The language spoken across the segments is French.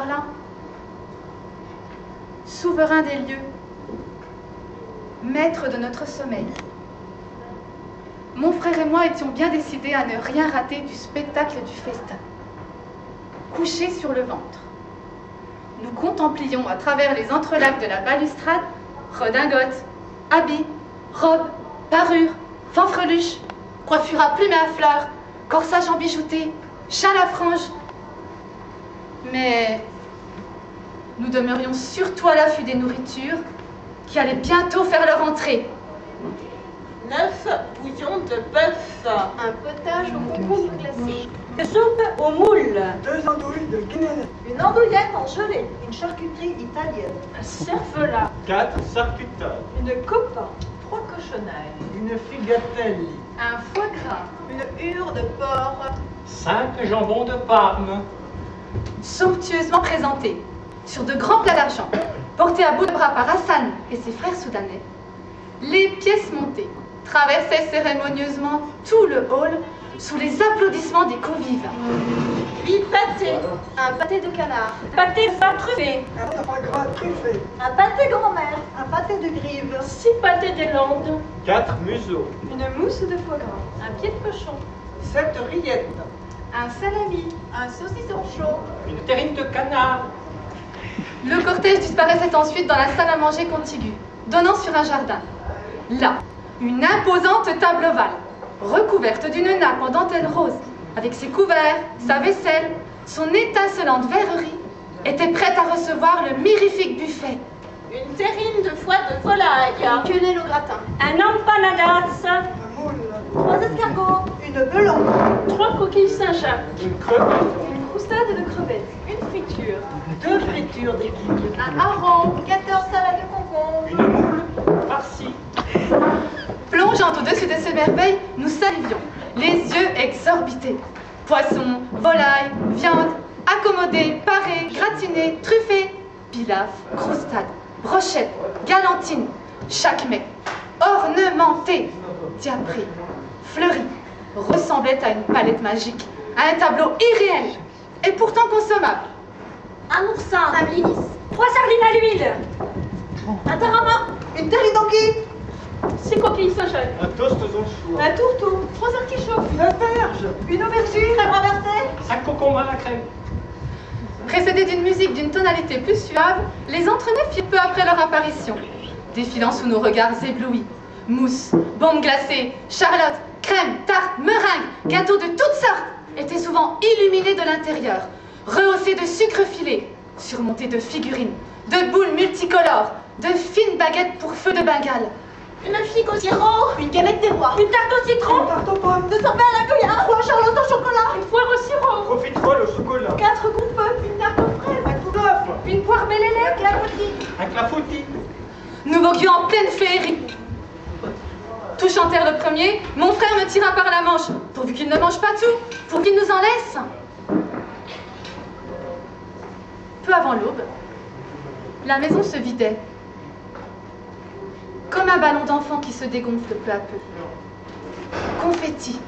soir-là. Souverain des lieux, maître de notre sommeil. Mon frère et moi étions bien décidés à ne rien rater du spectacle du festin. Couchés sur le ventre, nous contemplions à travers les entrelacs de la balustrade redingotes, habits, robes, parures, fanfreluches, coiffures à plumes et à fleurs, corsages embijoutés, châles à franges. Mais nous demeurions surtout à l'affût des nourritures qui allaient bientôt faire leur entrée. 9 bouillons de bœuf, un potage au concombre glacé, une soupe aux moules, 2 andouilles de Guinée, une andouillette en gelée, une charcuterie italienne, un cervelas, 4 charcuteurs, une copa, 3 cochonailles, une figatelli, Un foie gras, une hure de porc, 5 jambons de Parme, somptueusement présentés, sur de grands plats d'argent, portés à bout de bras par Hassan et ses frères soudanais, les pièces montées traversaient cérémonieusement tout le hall sous les applaudissements des convives. 8 pâtés, un pâté de canard, pâté de pain truffé, un foie gras truffé, un pâté grand-mère, un pâté de grive, 6 pâtés des Landes, 4 museaux, une mousse de foie gras, un pied de cochon, 7 rillettes, Un salami. un saucisson chaud, une terrine de canard, Le cortège disparaissait ensuite dans la salle à manger contiguë, donnant sur un jardin. Là, une imposante table ovale, recouverte d'une nappe en dentelle rose, avec ses couverts, sa vaisselle, son étincelante verrerie, était prête à recevoir le mirifique buffet. une terrine de foie de volaille, un quenelle au gratin, un empanadas, un moule, 3 escargots, une belon, 3 coquilles Saint-Jacques, une crevette, une croustade de crevettes, une friture, 2 fritures d'aiguilles, un hareng, 14 salades de concombre, une moule farcie, Plongeant au-dessus de ces merveilles, nous salivions, les yeux exorbités. Poissons, volailles, viande, accommodés, parés, gratinés, truffés, pilaf, croustades, brochettes, galantines, chaque mets, ornementé, diapré, fleuri, ressemblait à une palette magique, à un tableau irréel, et pourtant consommable. un oursin, un blinis, 3 sardines à l'huile, un tarama, une terrine d'anguille, 6 coquilles Saint-Jacques, un toast aux anchois, un tourteau, 3 artichauts, une asperge, une aubergine, crème renversée, 5 concombres à la crème, Précédés d'une musique d'une tonalité plus suave, les entraîneurs firent peu après leur apparition, défilant sous nos regards éblouis. Mousse, bombes glacées, charlotte, crème, tarte, meringue, gâteaux de toutes sortes étaient souvent illuminés de l'intérieur, rehaussés de sucre filé, surmontés de figurines, de boules multicolores, de fines baguettes pour feu de Bengale. une figue au sirop, une galette des rois, une tarte au citron, une tarte aux pommes, 2 sorbets à la Goya, 3 charlottes au chocolat, une foire au sirop, profiterole au chocolat, 4 compotes, une tarte aux fraises, un coup d'œuf, une poire bellélec, un clafoutis, un clafoutis, Nous voguions en pleine féerie. Tout chantèrent le premier, mon frère me tira par la manche, pourvu qu'il ne mange pas tout, pour qu'il nous en laisse. Peu avant l'aube, la maison se vidait, comme un ballon d'enfant qui se dégonfle peu à peu. Confettis,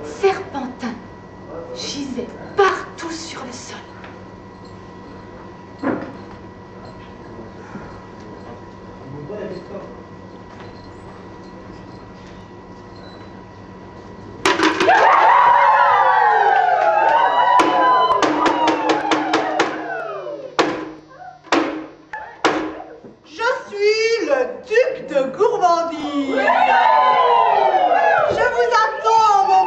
serpentins, gisaient partout sur le sol. je suis le duc de gourmandise.